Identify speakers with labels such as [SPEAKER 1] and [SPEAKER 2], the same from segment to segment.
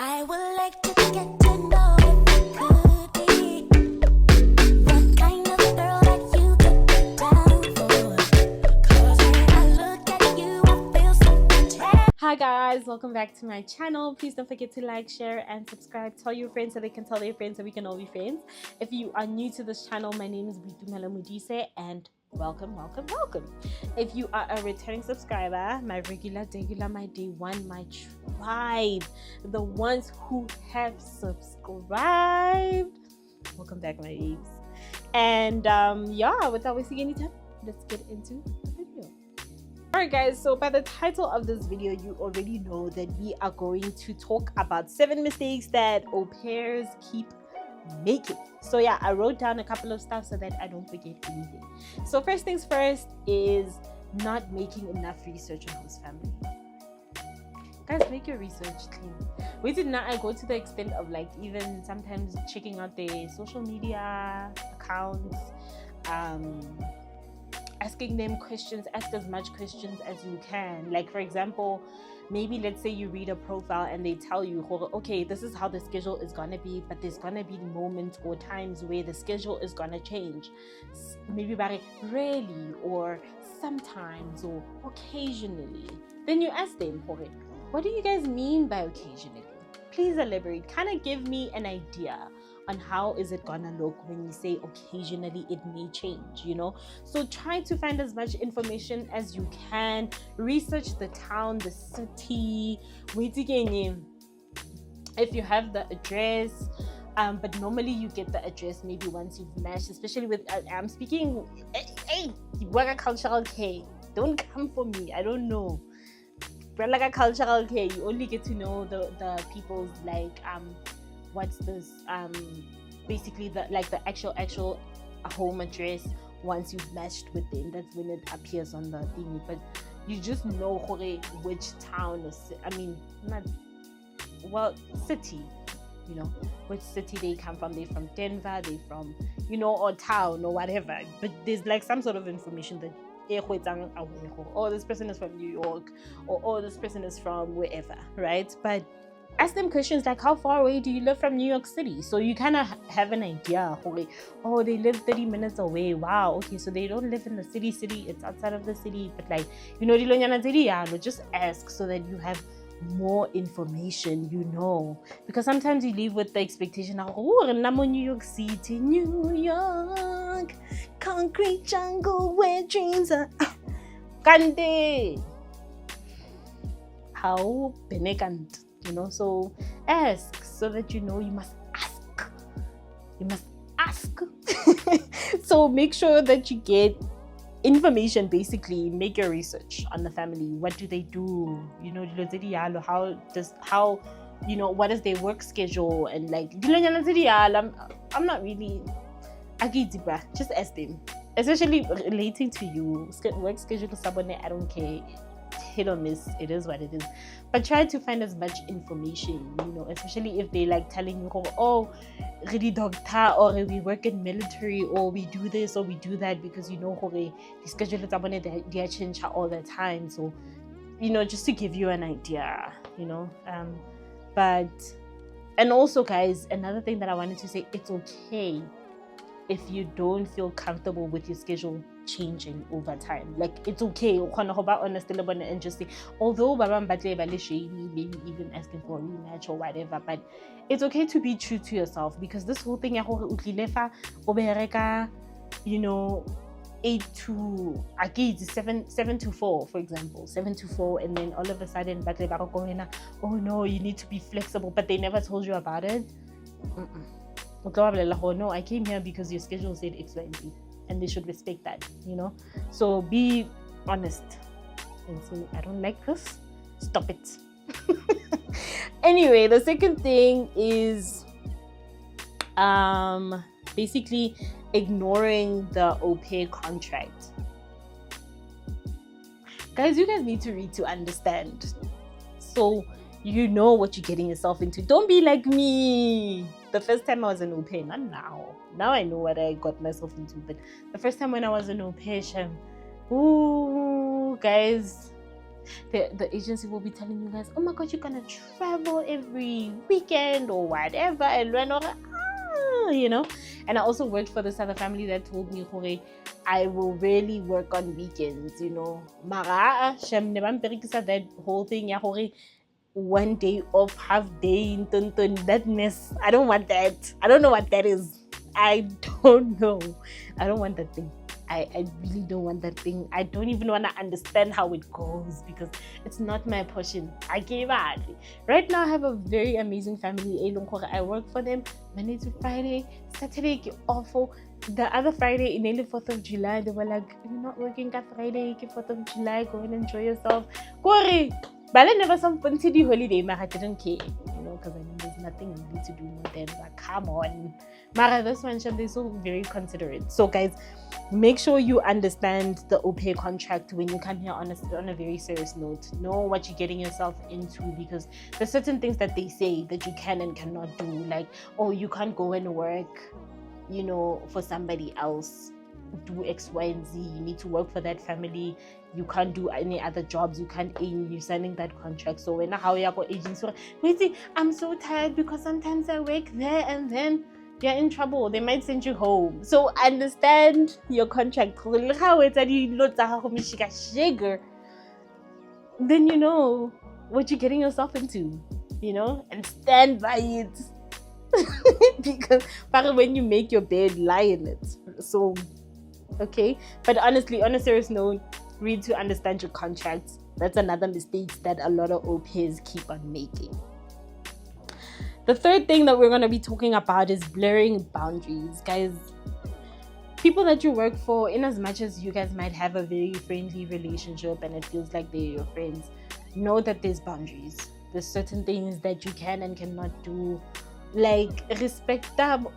[SPEAKER 1] I would like to get to know if you could be the kind of girl that you could get down for. 'Cause when I look at you, I feel something.
[SPEAKER 2] Hi guys, welcome back to my channel. Please don't forget to like, share and subscribe. Tell your friends so they can tell their friends so we can all be friends. If you are new to this channel, my name is Bitumela Mudise and welcome. If you are a returning subscriber, my regular, my day one, my tribe, the ones who have subscribed, welcome back, my babes. And without wasting any time, let's get into the video. Alright guys, so by the title of this video, you already know that we are going to talk about 7 mistakes that au pairs keep making. So yeah, I wrote down a couple of stuff so that I don't forget anything. So first things first is not making enough research on host family. Guys, make your research clean. We did not go to the extent of like even sometimes checking out their social media accounts, asking them questions. Ask as much questions as you can. Like for example, maybe let's say you read a profile and they tell you, okay, this is how the schedule is gonna be, but there's gonna be moments or times where the schedule is gonna change. Maybe very rarely or sometimes or occasionally. Then you ask them, what do you guys mean by occasionally? Please elaborate. Kind of give me an idea on how is it gonna look when you say occasionally it may change, you know? So try to find as much information as you can. Research the town, the city. If you have the address, but normally you get the address maybe once you've matched, especially with I'm speaking cultural care. Don't come for me, I don't know. But like a cultural care, you only get to know the people's like what's this basically the actual home address once you've matched with them. That's when it appears on the thingy, but you just know which town or city, you know, which city they come from. They're from Denver, they're from, you know, or town or whatever, but there's like some sort of information that oh, this person is from New York, or oh, this person is from wherever, right? But ask them questions like, how far away do you live from New York City? So you kind of have an idea. Oh, they live 30 minutes away. Wow, okay, so they don't live in the city, it's outside of the city, but like, you know, just ask so that you have more information, you know, because sometimes you leave with the expectation of, oh, I'm in New York City, New York, concrete jungle where dreams are Kande. How benekant, you know? So ask so that you know. You must ask so make sure that you get information. Basically, make your research on the family. What do they do? You know, how you know, what is their work schedule? And like, I'm not really just ask them, especially relating to you. Work schedule, I don't care, hit or miss, it is what it is, but try to find as much information, you know, especially if they like telling you, oh, really doctor, or we work in military, or we do this or we do that, because you know the schedule they change all the time. So, you know, just to give you an idea, you know. And also guys, another thing that I wanted to say, it's okay if you don't feel comfortable with your schedule changing over time. Like, it's okay, honest and just say, although maybe even asking for a rematch or whatever, but it's okay to be true to yourself, because this whole thing, you know, 8 to 7 to 4, for example, 7 to 4, and then all of a sudden, oh no, you need to be flexible, but they never told you about it. No, I came here because your schedule said X, Y, and Z, and they should respect that, you know. So be honest and say, I don't like this, stop it. Anyway, the second thing is basically ignoring the au pair contract. Guys, you guys need to read to understand, so you know what you're getting yourself into. Don't be like me. The first time I was an au pair, not now. Now I know what I got myself into. But the first time when I was an au pair, ooh, guys, the agency will be telling you guys, oh my god, you're gonna travel every weekend or whatever, and when you know. And I also worked for this other family that told me, Hore, I will really work on weekends, you know. Mara, shem ne ba mperekisa that whole thing, ya Hore, one day off, half day, that mess. I don't want that. I don't know what that is. I don't know. I don't want that thing. I really don't want that thing. I don't even want to understand how it goes because it's not my portion. I gave up. Right now, I have a very amazing family. I work for them Monday to Friday. Saturday, awful. The other Friday, in the 4th of July, they were like, you're not working that Friday, 4th of July, go and enjoy yourself. Corey! But I never some fancy holiday, but I didn't care, you know, because I mean, there's nothing really to do with them. Like, come on. Mara, this one, they're so very considerate. So, guys, make sure you understand the OPay contract when you come here on a very serious note. Know what you're getting yourself into because there's certain things that they say that you can and cannot do. Like, oh, you can't go and work, you know, for somebody else. Do X, Y, and Z. You need to work for that family. You can't do any other jobs. You can't aim. You're signing that contract. So when how you go agency, wait, I'm so tired because sometimes I work there and then you're in trouble. They might send you home. So understand your contract. Then you know what you're getting yourself into, you know, and stand by it. Because when you make your bed, lie in it. So okay, but honestly, on a serious note, read to understand your contracts. That's another mistake that a lot of OPs keep on making. The third thing that we're going to be talking about is blurring boundaries. Guys, people that you work for, in as much as you guys might have a very friendly relationship and it feels like they're your friends, know that there's boundaries. There's certain things that you can and cannot do. Like, respect them.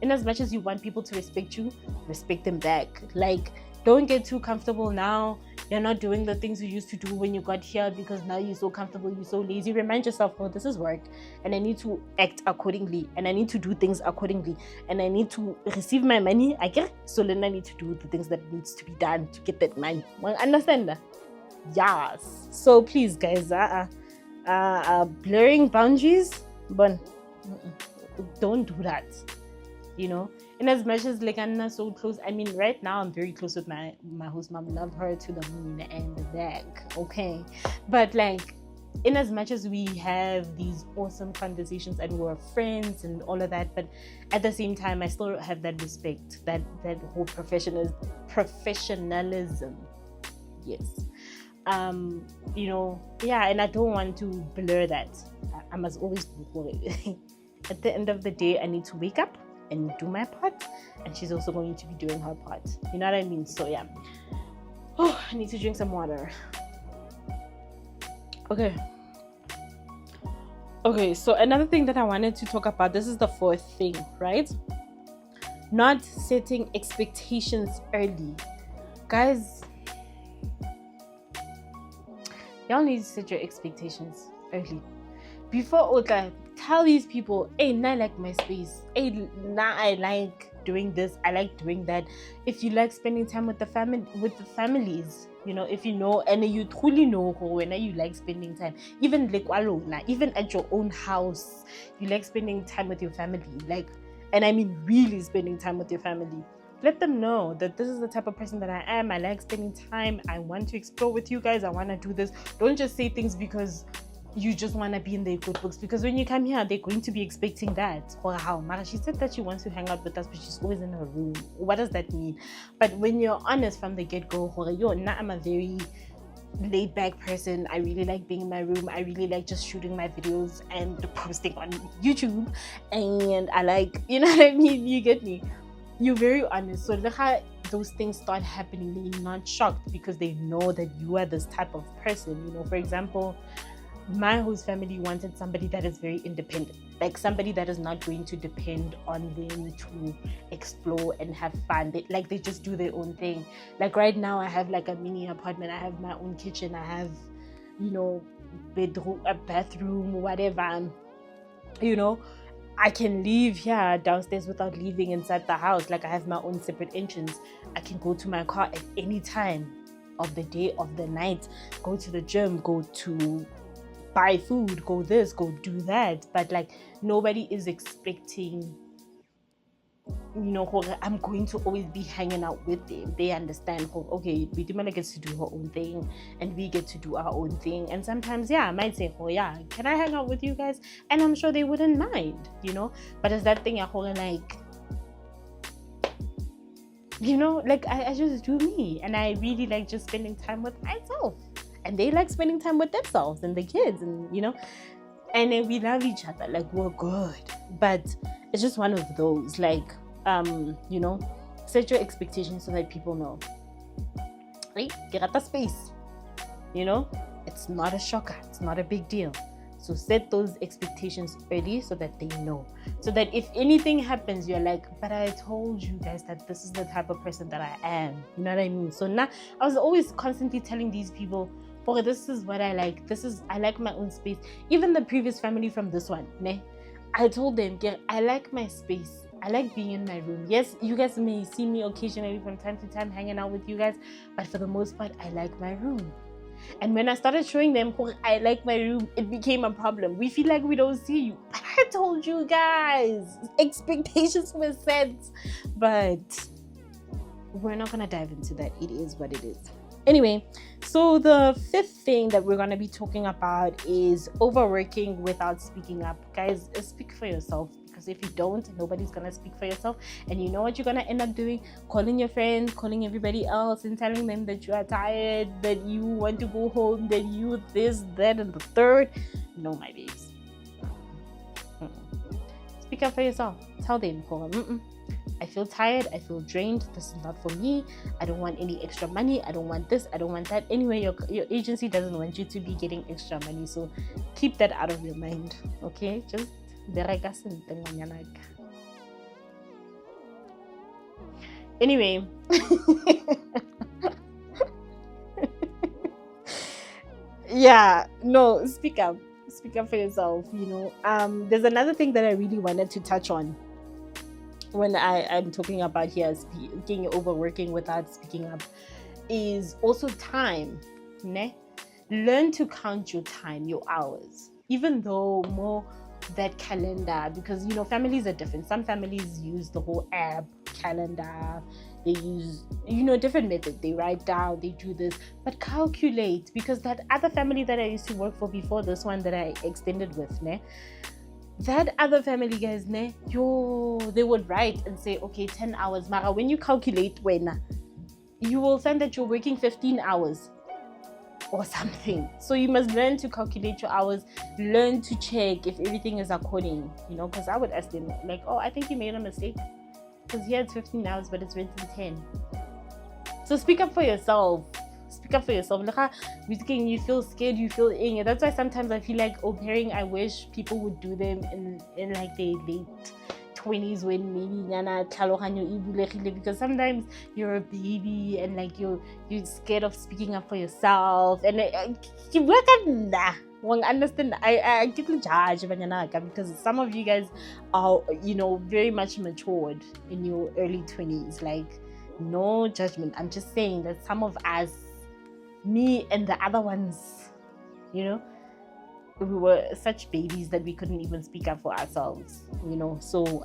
[SPEAKER 2] In as much as you want people to respect you, respect them back. Like, don't get too comfortable now. You're not doing the things you used to do when you got here because now you're so comfortable, you're so lazy. Remind yourself, oh, this is work and I need to act accordingly and I need to do things accordingly and I need to receive my money. I get so then I need to do the things that needs to be done to get that money. Understand that? Yes. So please, guys, blurring boundaries. But don't do that, you know. In as much as like I'm not so close, I mean, right now I'm very close with my host mom. Love her to the moon and back, okay. But like, in as much as we have these awesome conversations and we're friends and all of that, but at the same time, I still have that respect, that whole professionalism. Yes. You know, yeah, and I don't want to blur that. I must always at the end of the day, I need to wake up and do my part, and she's also going to be doing her part. You know what I mean? So yeah. Oh, I need to drink some water. Okay, so another thing that I wanted to talk about, this is the fourth thing, right? Not setting expectations early. Guys, y'all need to set your expectations early. Before Oka, tell these people, hey, now I like my space. Hey, now I like doing this. I like doing that. If you like spending time with the families, you know, if you know and you truly know when you like spending time, even like alone, even at your own house, you like spending time with your family. Like, and I mean really spending time with your family. Let them know that this is the type of person that I am. I like spending time. I want to explore with you guys. I want to do this. Don't just say things because you just want to be in their good books, because when you come here, they're going to be expecting that. Or how? Mara, she said that she wants to hang out with us, but she's always in her room. What does that mean? But when you're honest from the get-go, I'm a very laid-back person. I really like being in my room. I really like just shooting my videos and posting on YouTube. And I like, you know what I mean? You get me? You're very honest. So look how those things start happening. They're not shocked because they know that you are this type of person. You know, for example, my host family wanted somebody that is very independent, like somebody that is not going to depend on them to explore and have fun. They just do their own thing. Like right now, I have like a mini apartment. I have my own kitchen. I have, you know, bedroom, a bathroom, whatever. You know, I can leave here downstairs without leaving inside the house. Like I have my own separate entrance. I can go to my car at any time. of the day, of the night, go to the gym, go to buy food, go this, go do that. But like nobody is expecting, you know, I'm going to always be hanging out with them. They understand, okay, Bidimana gets to do her own thing and we get to do our own thing. And sometimes, yeah, I might say, oh yeah, can I hang out with you guys? And I'm sure they wouldn't mind, you know. But it's that thing, like, you know, like I just do me. And I really like just spending time with myself. And they like spending time with themselves and the kids, and, you know. And then we love each other, like we're good. But it's just one of those, like, you know, set your expectations so that people know. Right? Get at the space. You know, it's not a shocker, it's not a big deal. So set those expectations early so that they know. So that if anything happens, you're like, but I told you guys that this is the type of person that I am. You know what I mean? So now I was always constantly telling these people, oh, this is what I like. I like my own space. Even the previous family from this one, I told them, yeah, I like my space. I like being in my room. Yes, you guys may see me occasionally from time to time hanging out with you guys, but for the most part, I like my room. And when I started showing them, oh, I like my room, it became a problem. We feel like we don't see you. But I told you guys, expectations were set. But we're not going to dive into that. It is what it is. Anyway, so the fifth thing that we're going to be talking about is overworking without speaking up. Guys, speak for yourself, because if you don't, nobody's going to speak for yourself. And you know what you're going to end up doing? Calling your friends, calling everybody else, and telling them that you are tired, that you want to go home, that you this, that, and the third. No, my babes. Speak up for yourself. Tell them, I feel tired, I feel drained, this is not for me, I don't want any extra money, I don't want this, I don't want that. Anyway, your agency doesn't want you to be getting extra money, so keep that out of your mind, okay? Just anyway. Yeah, no, speak up for yourself, you know. There's another thing that I really wanted to touch on when I'm talking about here, speaking overworking without speaking up, is also time. Learn to count your time, your hours, even though more that calendar, because, you know, families are different. Some families use the whole app calendar, they use, you know, different methods. They write down, they do this, but calculate, because that other family that I used to work for before this one that I extended with, that other family, guys, they would write and say, okay, 10 hours. Mara, when you calculate, you will find that you're working 15 hours or something. So you must learn to calculate your hours, learn to check if everything is according, you know, because I would ask them, like, oh, I think you made a mistake, because here it's 15 hours, but it's written 10. So speak up for yourself. Speak up for yourself. You feel scared, you feel angry. That's why sometimes I feel like au pairing, I wish people would do them in like their late 20s, when maybe because sometimes you're a baby and like you're scared of speaking up for yourself, and you work at that. Understand, I get to judge because some of you guys are, you know, very much matured in your early 20s. Like, no judgment. I'm just saying that some of us, me and the other ones, you know, we were such babies that we couldn't even speak up for ourselves, you know. So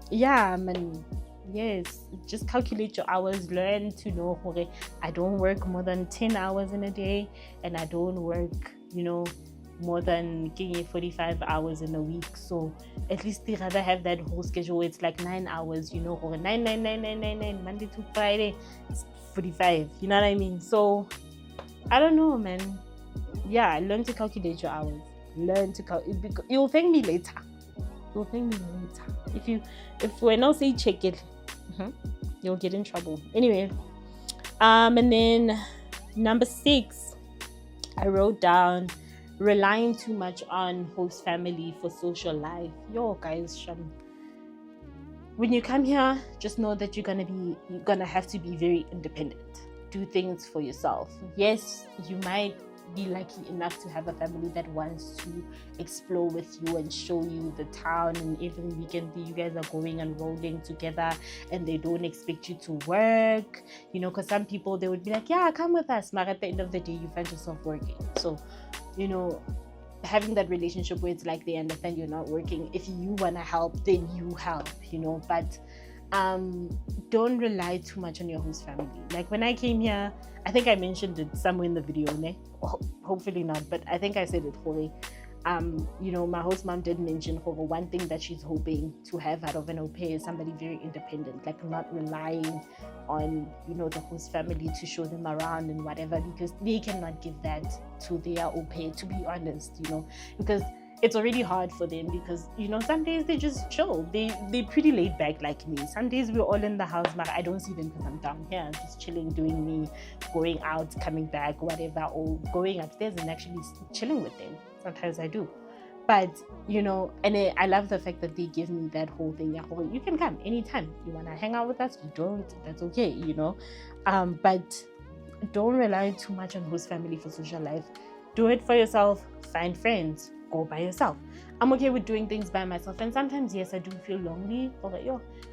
[SPEAKER 2] yeah, man, yes, just calculate your hours. Learn to know, okay, I don't work more than 10 hours in a day, and I don't work, you know, more than 45 hours in a week. So at least they rather have that whole schedule. It's like 9 hours, you know, 9 Monday to Friday, it's 45, you know what I mean? So I don't know, man. Yeah, learn to calculate your hours. Learn to you'll thank me later. If we're not say check it, you'll get in trouble. Anyway, and then number 6, I wrote down relying too much on host family for social life. Yo, guys, when you come here, just know that you're gonna have to be very independent. Do things for yourself. Yes, you might be lucky enough to have a family that wants to explore with you and show you the town, and every weekend you guys are going and rolling together, and they don't expect you to work, you know, because some people, they would be like, yeah, come with us, but at the end of the day you find yourself working. So, you know, having that relationship where it's like they understand you're not working, if you want to help, then you help, you know. But don't rely too much on your host family. Like when I came here, I think I mentioned it somewhere in the video, ne? Hopefully not, but I think I said it fully. You know, my host mom did mention one thing that she's hoping to have out of an au pair is somebody very independent, like not relying on, you know, the host family to show them around and whatever, because they cannot give that to their au pair, to be honest, you know, because it's already hard for them, because, you know, some days they just chill, they're pretty laid back like me. Some days we're all in the house, but I don't see them because I'm down here just chilling, doing me, going out, coming back, whatever, or going upstairs and actually chilling with them. Sometimes I do. But, you know, and I love the fact that they give me that whole thing. You can come anytime you want to hang out with us. You don't, that's okay, you know. But don't rely too much on host family for social life. Do it for yourself. Find friends. Go by yourself. I'm okay with doing things by myself, and sometimes, yes, I do feel lonely. But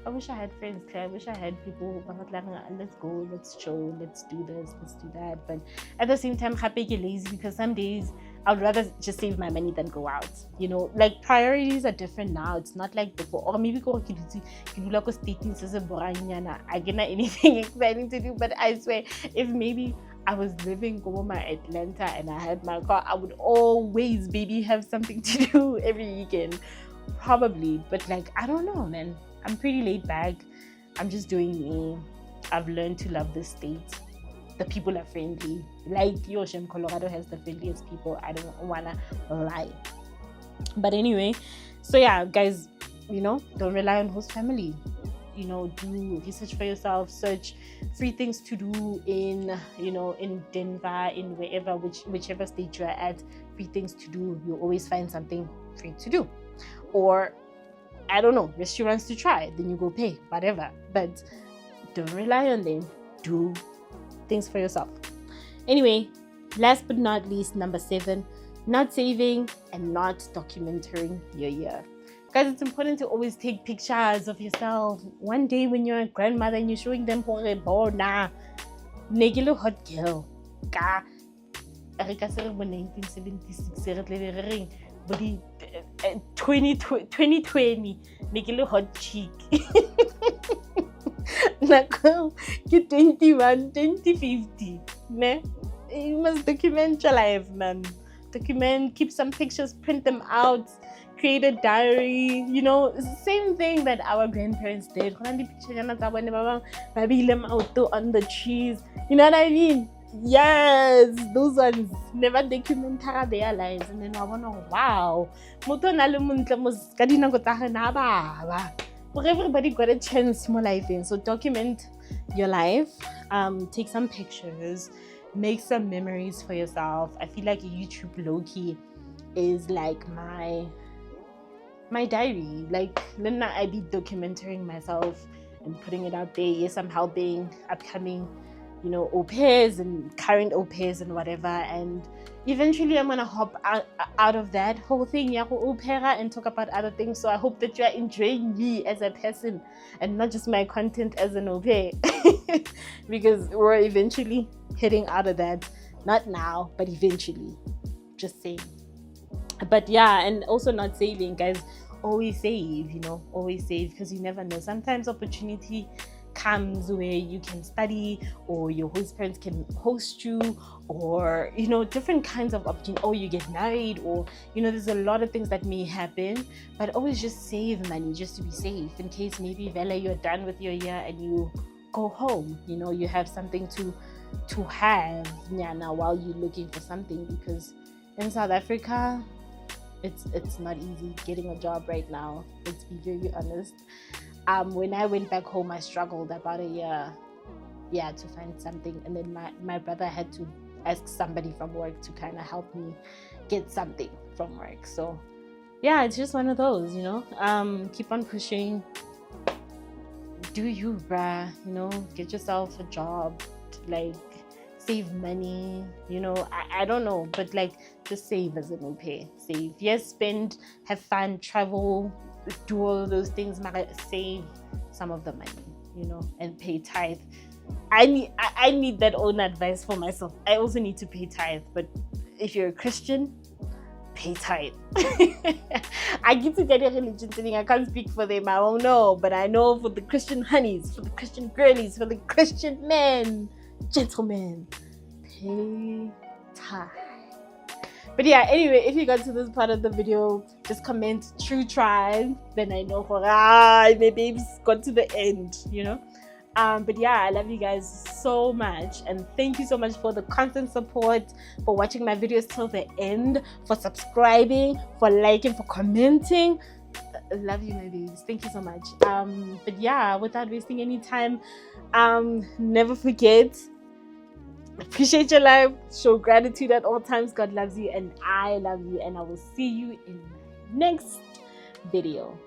[SPEAKER 2] I wish I had friends. I wish I had people who were like, let's go, let's chill, let's do this, let's do that. But at the same time, happy get lazy, because some days I'd rather just save my money than go out. You know, like priorities are different now. It's not like before. Or maybe go I get not anything exciting to do. But I swear, if maybe I was living in Atlanta and I had my car, I would always have something to do every weekend. Probably. But like, I don't know, man. I'm pretty laid back. I'm just doing me. I've learned to love this state. The people are friendly. Like Yoshem, Colorado has the friendliest people. I don't wanna lie. But anyway, so yeah, guys, you know, don't rely on host family. You know, do research for yourself, search free things to do in, you know, in Denver, in wherever, whichever state you're at, free things to do. You'll always find something free to do. Or, I don't know, restaurants to try, then you go pay, whatever. But don't rely on them. Do things for yourself. Anyway, last but not least, number 7, not saving and not documenting your year. Guys, it's important to always take pictures of yourself. One day when you're a grandmother and you're showing them bona negilo hot girl. Ka 1976 2020 negilo hot chick. Nako ke 21 2050 ne. You must document your life, man. Document, keep some pictures, print them out, create a diary. You know, it's the same thing that our grandparents did. On the trees. You know what I mean? Yes, those ones never document their lives, and then I wonder, wow, everybody got a chance more life in. So document your life, take some pictures, make some memories for yourself. I feel like YouTube low-key is like my diary. Like, then I be documenting myself and putting it out there. Yes, I'm helping upcoming, you know, au pairs and current au pairs and whatever. And eventually I'm gonna hop out of that whole thing, au pair, and talk about other things. So I hope that you are enjoying me as a person and not just my content as an au pair. Because we're eventually heading out of that. Not now, but eventually. Just saying. But yeah, and also not saving, guys. Always save, you know, always save, because you never know. Sometimes opportunity comes where you can study, or your host parents can host you, or, you know, different kinds of opportunity, or you get married, or, you know, there's a lot of things that may happen. But always just save money, just to be safe, in case maybe Vela, you're done with your year and you go home, you know, you have something to have now while you're looking for something. Because in South Africa, it's not easy getting a job right now. Let's be very honest. When I went back home, I struggled about a year, to find something. And then my brother had to ask somebody from work to kind of help me get something from work. So yeah, it's just one of those, you know. Keep on pushing. Do you, bruh, you know, get yourself a job. Like, save money, you know. I don't know, but like just save as an pay. Save, yes, spend, have fun, travel, do all those things, but save some of the money, you know, and pay tithe. I need that own advice for myself. I also need to pay tithe, but if you're a Christian, pay tithe. I get to get a religion thing. I can't speak for them. I don't know, but I know for the Christian honeys, for the Christian girlies, for the Christian men, gentlemen, pay tithe. But yeah, anyway, if you got to this part of the video, just comment true tribe. Then I know my baby's got to the end, you know. But yeah, I love you guys so much, and thank you so much for the constant support, for watching my videos till the end, for subscribing, for liking, for commenting. I love you, my babies. Thank you so much. But yeah, without wasting any time, never forget, appreciate your life, show gratitude at all times. God loves you and I love you, and I will see you in my next video.